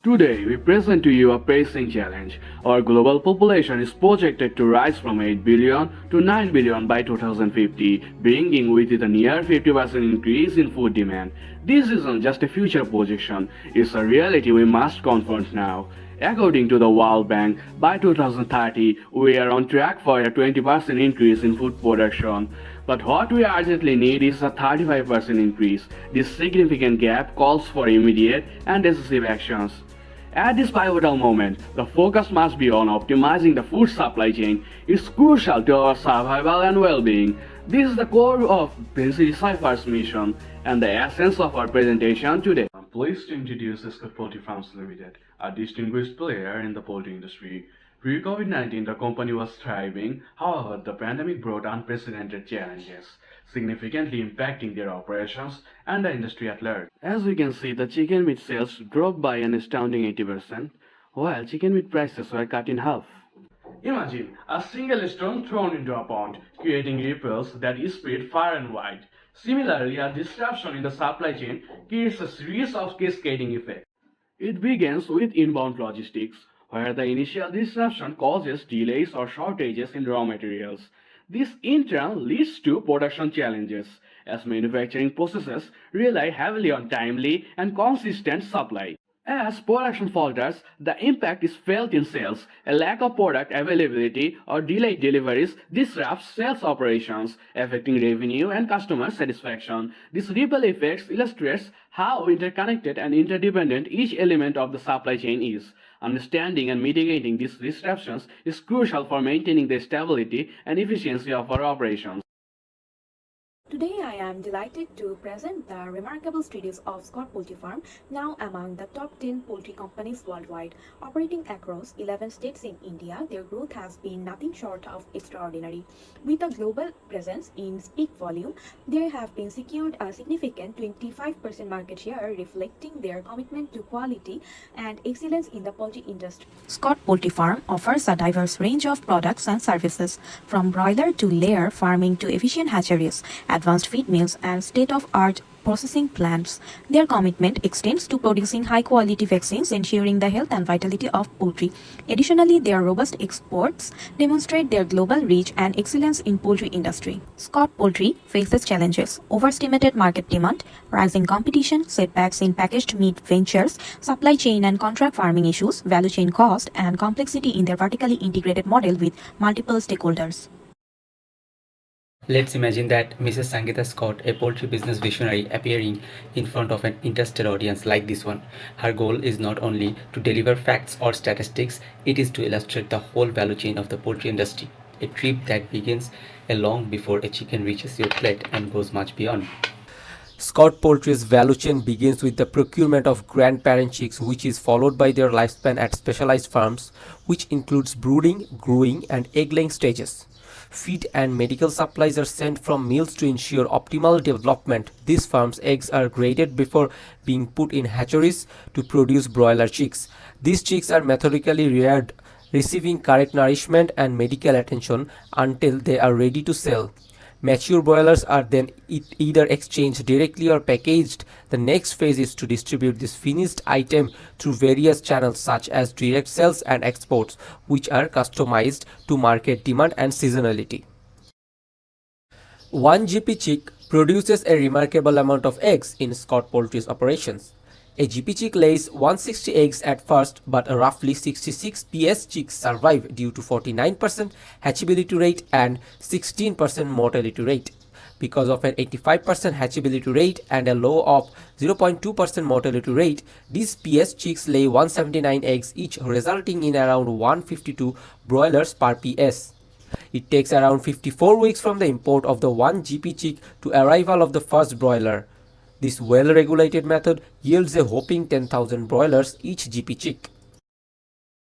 Today, we present to you a pressing challenge. Our global population is projected to rise from 8 billion to 9 billion by 2050, bringing with it a near 50% increase in food demand. This isn't just a future projection, it's a reality we must confront now. According to the World Bank, by 2030, we are on track for a 20% increase in food production. But what we urgently need is a 35% increase. This significant gap calls for immediate and decisive actions. At this pivotal moment, the focus must be on optimizing the food supply chain. It's crucial to our survival and well-being. This is the core of Vinci Decipher's mission and the essence of our presentation today. I'm pleased to introduce ISCEA Poultry Farms Limited, a distinguished player in the poultry industry. Pre-COVID-19, the company was thriving. However, the pandemic brought unprecedented challenges, significantly impacting their operations and the industry at large. As we can see, the chicken meat sales dropped by an astounding 80%, while chicken meat prices were cut in half. Imagine a single stone thrown into a pond, creating ripples that spread far and wide. Similarly, a disruption in the supply chain creates a series of cascading effects. It begins with inbound logistics, where the initial disruption causes delays or shortages in raw materials. This in turn leads to production challenges, as manufacturing processes rely heavily on timely and consistent supply. As production falters, the impact is felt in sales. A lack of product availability or delayed deliveries disrupts sales operations, affecting revenue and customer satisfaction. This ripple effect illustrates how interconnected and interdependent each element of the supply chain is. Understanding and mitigating these disruptions is crucial for maintaining the stability and efficiency of our operations. Today I am delighted to present the remarkable studios of Scott Poultry Farm, now among the top 10 poultry companies worldwide. Operating across 11 states in India, their growth has been nothing short of extraordinary. With a global presence in peak volume, they have been secured a significant 25% market share, reflecting their commitment to quality and excellence in the poultry industry. Scott Poultry Farm offers a diverse range of products and services, from broiler to layer farming to efficient hatcheries, advanced feed mills, and state-of-art processing plants. Their commitment extends to producing high-quality vaccines, ensuring the health and vitality of poultry. Additionally, their robust exports demonstrate their global reach and excellence in poultry industry. Scott Poultry faces challenges: overestimated market demand, rising competition, setbacks in packaged meat ventures, supply chain and contract farming issues, value chain cost, and complexity in their vertically integrated model with multiple stakeholders. Let's imagine that Mrs. Sangeeta Scott, a poultry business visionary, appearing in front of an interested audience like this one. Her goal is not only to deliver facts or statistics, it is to illustrate the whole value chain of the poultry industry. A trip that begins long before a chicken reaches your plate and goes much beyond. Scott Poultry's value chain begins with the procurement of grandparent chicks, which is followed by their lifespan at specialized farms, which includes brooding, growing, and egg-laying stages. Feed and medical supplies are sent from mills to ensure optimal development. These farms' eggs are graded before being put in hatcheries to produce broiler chicks. These chicks are methodically reared, receiving correct nourishment and medical attention until they are ready to sell. Mature broilers are then either exchanged directly or packaged. The next phase is to distribute this finished item through various channels such as direct sales and exports, which are customized to market demand and seasonality. One GP chick produces a remarkable amount of eggs in Scott Poultry's operations. A GP chick lays 160 eggs at first, but roughly 66 PS chicks survive due to 49% hatchability rate and 16% mortality rate. Because of an 85% hatchability rate and a low of 0.2% mortality rate, these PS chicks lay 179 eggs each, resulting in around 152 broilers per PS. It takes around 54 weeks from the import of the one GP chick to arrival of the first broiler. This well-regulated method yields a whopping 10,000 broilers each GP chick.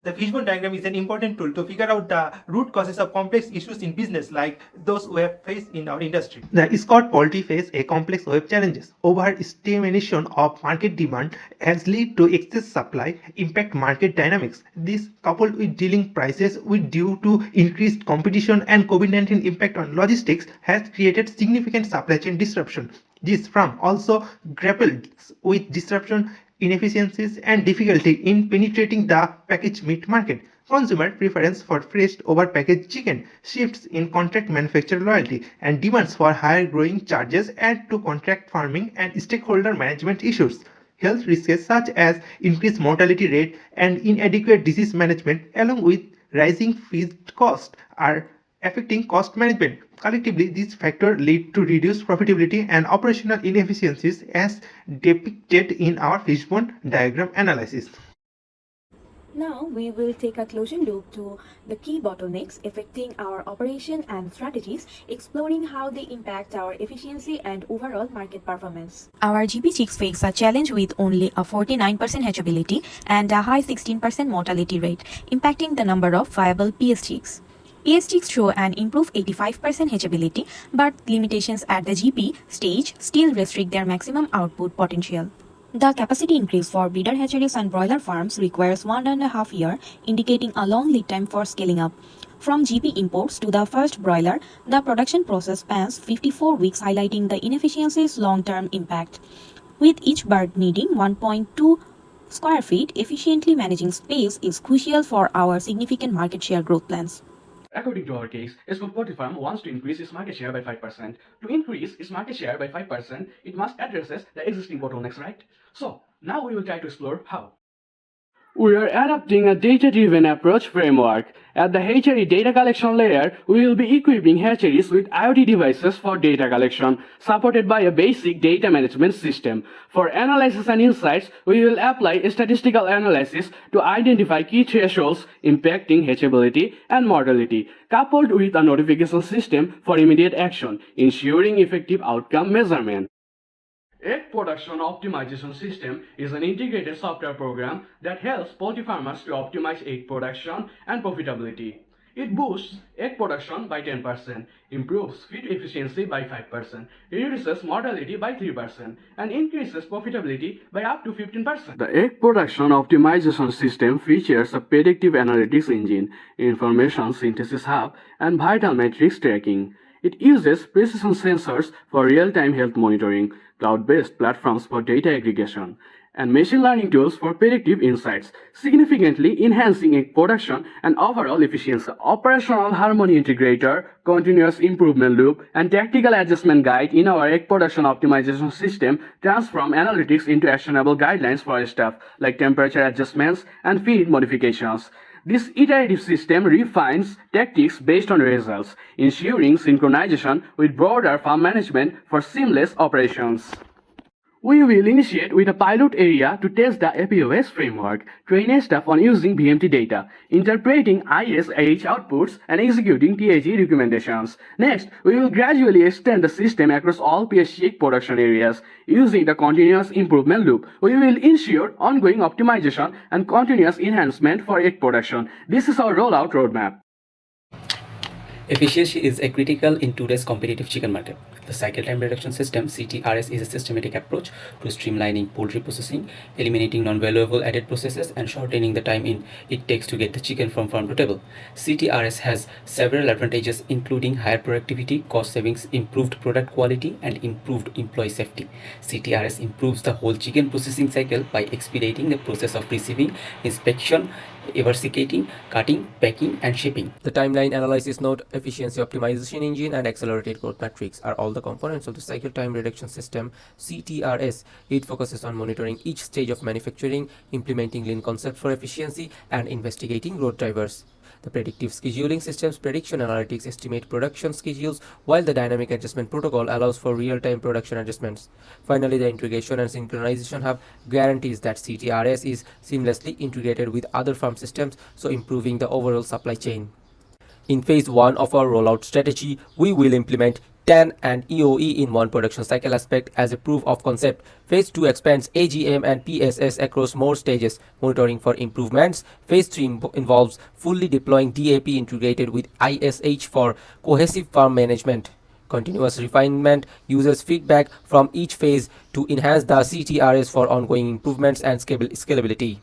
The fishbone diagram is an important tool to figure out the root causes of complex issues in business like those we have faced in our industry. The Scott Poultry face a complex web challenges. Overestimation of market demand has led to excess supply, impact market dynamics. This, coupled with dealing prices with due to increased competition and COVID-19 impact on logistics, has created significant supply chain disruption. This firm also grapples with disruption inefficiencies, and difficulty in penetrating the packaged meat market. Consumer preference for fresh over packaged chicken, shifts in contract manufacturer loyalty, and demands for higher growing charges add to contract farming and stakeholder management issues. Health risks such as increased mortality rate and inadequate disease management, along with rising feed costs, are affecting cost management. Collectively, these factors lead to reduced profitability and operational inefficiencies as depicted in our fishbone diagram analysis. Now we will take a closer look to the key bottlenecks affecting our operation and strategies, exploring how they impact our efficiency and overall market performance. Our GP chicks face a challenge with only a 49% hatchability and a high 16% mortality rate, impacting the number of viable PS chicks. PS chicks show an improved 85% hatchability, but limitations at the GP stage still restrict their maximum output potential. The capacity increase for breeder hatcheries and broiler farms requires 1.5 years, indicating a long lead time for scaling up. From GP imports to the first broiler, the production process spans 54 weeks, highlighting the inefficiency's long-term impact. With each bird needing 1.2 square feet, efficiently managing space is crucial for our significant market share growth plans. According to our case, Escort Poultry Farm wants to increase its market share by 5%. To increase its market share by 5%, it must address the existing bottlenecks, right? So, now we will try to explore how. We are adopting a data-driven approach framework. At the hatchery data collection layer, we will be equipping hatcheries with IoT devices for data collection, supported by a basic data management system. For analysis and insights, we will apply a statistical analysis to identify key thresholds impacting hatchability and mortality, coupled with a notification system for immediate action, ensuring effective outcome measurement. Egg Production Optimization System is an integrated software program that helps poultry farmers to optimize egg production and profitability. It boosts egg production by 10%, improves feed efficiency by 5%, reduces mortality by 3%, and increases profitability by up to 15%. The Egg Production Optimization System features a predictive analytics engine, information synthesis hub, and vital metrics tracking. It uses precision sensors for real-time health monitoring, cloud-based platforms for data aggregation, and machine learning tools for predictive insights, significantly enhancing egg production and overall efficiency. Operational Harmony Integrator, Continuous Improvement Loop, and Tactical Adjustment Guide in our egg production optimization system transform analytics into actionable guidelines for staff, like temperature adjustments and feed modifications. This iterative system refines tactics based on results, ensuring synchronization with broader farm management for seamless operations. We will initiate with a pilot area to test the APOS framework, train staff on using VMT data, interpreting ISH outputs, and executing TAG recommendations. Next, we will gradually extend the system across all PSC production areas. Using the continuous improvement loop, we will ensure ongoing optimization and continuous enhancement for egg production. This is our rollout roadmap. Efficiency is a critical in today's competitive chicken market. The cycle time reduction system (CTRS) is a systematic approach to streamlining poultry processing, eliminating non-valuable added processes, and shortening the time it takes to get the chicken from farm to table. CTRS has several advantages, including higher productivity, cost savings, improved product quality, and improved employee safety. CTRS improves the whole chicken processing cycle by expediting the process of receiving, inspection, eversicating, cutting, packing, and shipping. The timeline analysis node, efficiency optimization engine, and accelerated growth metrics are all the components of the cycle time reduction system (CTRS). It focuses on monitoring each stage of manufacturing, implementing lean concept for efficiency, and investigating growth drivers. The predictive scheduling system's prediction analytics estimate production schedules, while the dynamic adjustment protocol allows for real-time production adjustments. Finally, the integration and synchronization hub guarantees that CTRS is seamlessly integrated with other farm systems, so improving the overall supply chain. In phase 1 of our rollout strategy, we will implement TAN and EOE in one production cycle aspect as a proof of concept. Phase 2 expands AGM and PSS across more stages, monitoring for improvements. Phase 3 involves fully deploying DAP integrated with ISH for cohesive farm management. Continuous refinement uses feedback from each phase to enhance the CTRS for ongoing improvements and scalability.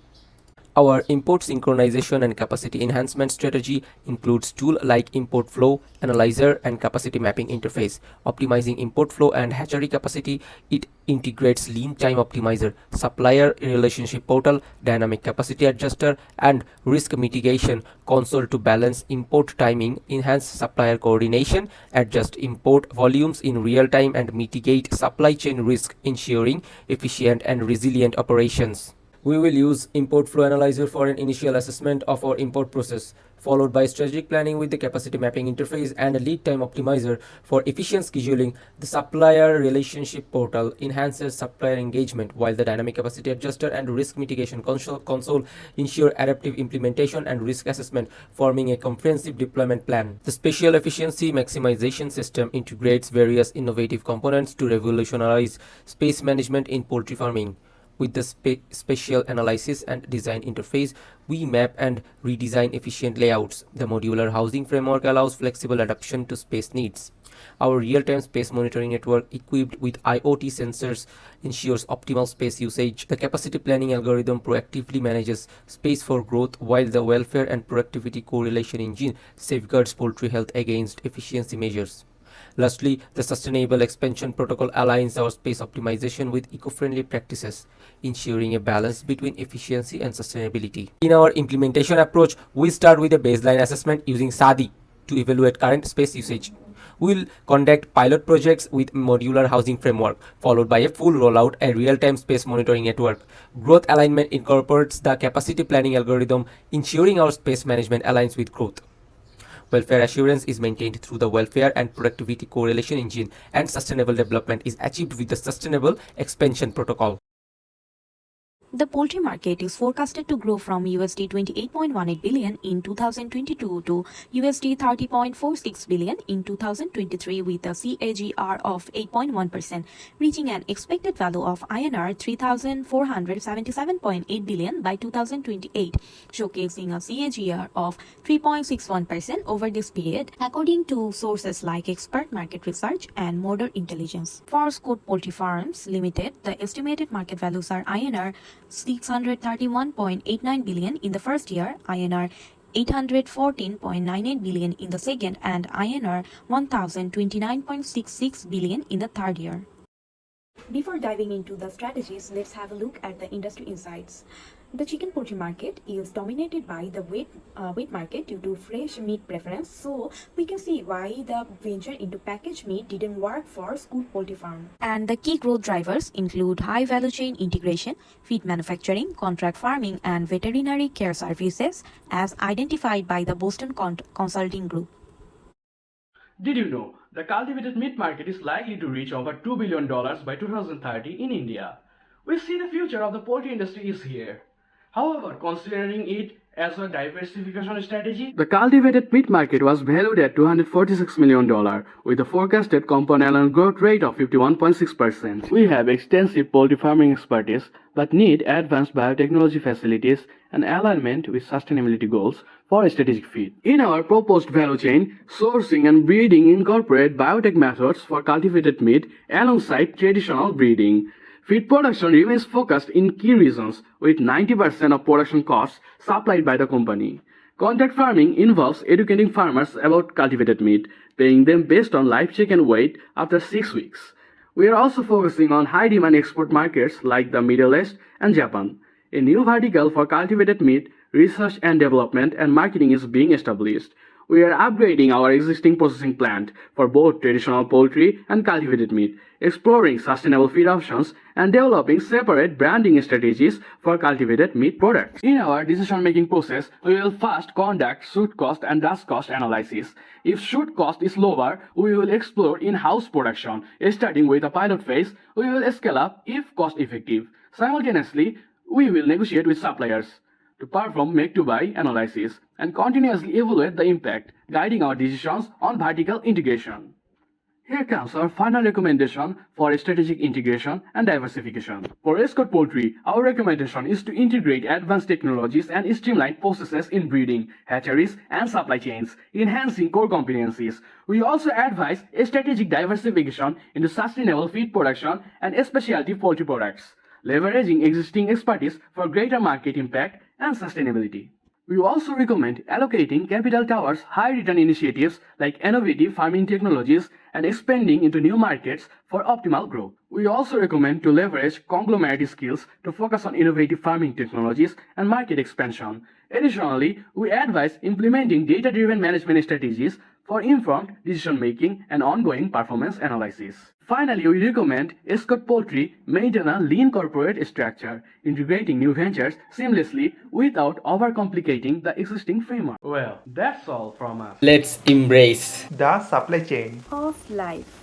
Our import synchronization and capacity enhancement strategy includes tools like import flow analyzer and capacity mapping interface. Optimizing import flow and hatchery capacity, it integrates lean time optimizer, supplier relationship portal, dynamic capacity adjuster, and risk mitigation console to balance import timing, enhance supplier coordination, adjust import volumes in real time, and mitigate supply chain risk, ensuring efficient and resilient operations. We will use import flow analyzer for an initial assessment of our import process, followed by strategic planning with the capacity mapping interface and a lead time optimizer for efficient scheduling. The supplier relationship portal enhances supplier engagement, while the dynamic capacity adjuster and risk mitigation console ensure adaptive implementation and risk assessment, forming a comprehensive deployment plan. The spatial efficiency maximization system integrates various innovative components to revolutionize space management in poultry farming. With the spatial analysis and design interface, we map and redesign efficient layouts. The modular housing framework allows flexible adaptation to space needs. Our real-time space monitoring network equipped with IoT sensors ensures optimal space usage. The capacity planning algorithm proactively manages space for growth, while the welfare and productivity correlation engine safeguards poultry health against efficiency measures. Lastly, the Sustainable Expansion Protocol aligns our space optimization with eco-friendly practices, ensuring a balance between efficiency and sustainability. In our implementation approach, we start with a baseline assessment using SADI to evaluate current space usage. We will conduct pilot projects with modular housing framework, followed by a full rollout and real-time space monitoring network. Growth alignment incorporates the capacity planning algorithm, ensuring our space management aligns with growth. Welfare assurance is maintained through the welfare and productivity correlation engine, and sustainable development is achieved with the Sustainable Expansion Protocol. The poultry market is forecasted to grow from USD 28.18 billion in 2022 to USD 30.46 billion in 2023 with a CAGR of 8.1%, reaching an expected value of INR 3,477.8 billion by 2028, showcasing a CAGR of 3.61% over this period, according to sources like Expert Market Research and Modern Intelligence. For Scott Poultry Farms Limited, the estimated market values are INR 631.89 billion in the first year, INR 814.98 billion in the second, and INR 1029.66 billion in the third year. Before diving into the strategies, let's have a look at the industry insights. The chicken poultry market is dominated by the wheat market due to fresh meat preference, so we can see why the venture into packaged meat didn't work for Scott Poultry Farm. And the key growth drivers include high value chain integration, feed manufacturing, contract farming, and veterinary care services, as identified by the Boston Consulting Group. Did you know the cultivated meat market is likely to reach over $2 billion by 2030 in India? We see the future of the poultry industry is here. However, considering it as a diversification strategy, the cultivated meat market was valued at $246 million with a forecasted compound annual growth rate of 51.6%. We have extensive poultry farming expertise but need advanced biotechnology facilities and alignment with sustainability goals for strategic feed. In our proposed value chain, sourcing and breeding incorporate biotech methods for cultivated meat alongside traditional breeding. Feed production remains focused in key regions, with 90% of production costs supplied by the company. Contract farming involves educating farmers about cultivated meat, paying them based on live chicken weight after 6 weeks. We are also focusing on high-demand export markets like the Middle East and Japan. A new vertical for cultivated meat, research and development and marketing is being established. We are upgrading our existing processing plant for both traditional poultry and cultivated meat, exploring sustainable feed options, and developing separate branding strategies for cultivated meat products. In our decision-making process, we will first conduct shoot cost and dash cost analysis. If shoot cost is lower, we will explore in-house production. Starting with a pilot phase, we will scale up if cost-effective. Simultaneously, we will negotiate with suppliers to perform make-to-buy analysis and continuously evaluate the impact, guiding our decisions on vertical integration. Here comes our final recommendation for strategic integration and diversification. For Scott Poultry, our recommendation is to integrate advanced technologies and streamline processes in breeding, hatcheries, and supply chains, enhancing core competencies. We also advise a strategic diversification into sustainable feed production and specialty poultry products, leveraging existing expertise for greater market impact and sustainability. We also recommend allocating capital towards high return initiatives like innovative farming technologies and expanding into new markets for optimal growth. We also recommend to leverage conglomerate skills to focus on innovative farming technologies and market expansion. Additionally, we advise implementing data driven management strategies for informed decision making and ongoing performance analysis. Finally, we recommend Escort Poultry maintain a lean corporate structure, integrating new ventures seamlessly without overcomplicating the existing framework. Well, that's all from us. Let's embrace The supply chain. Of life.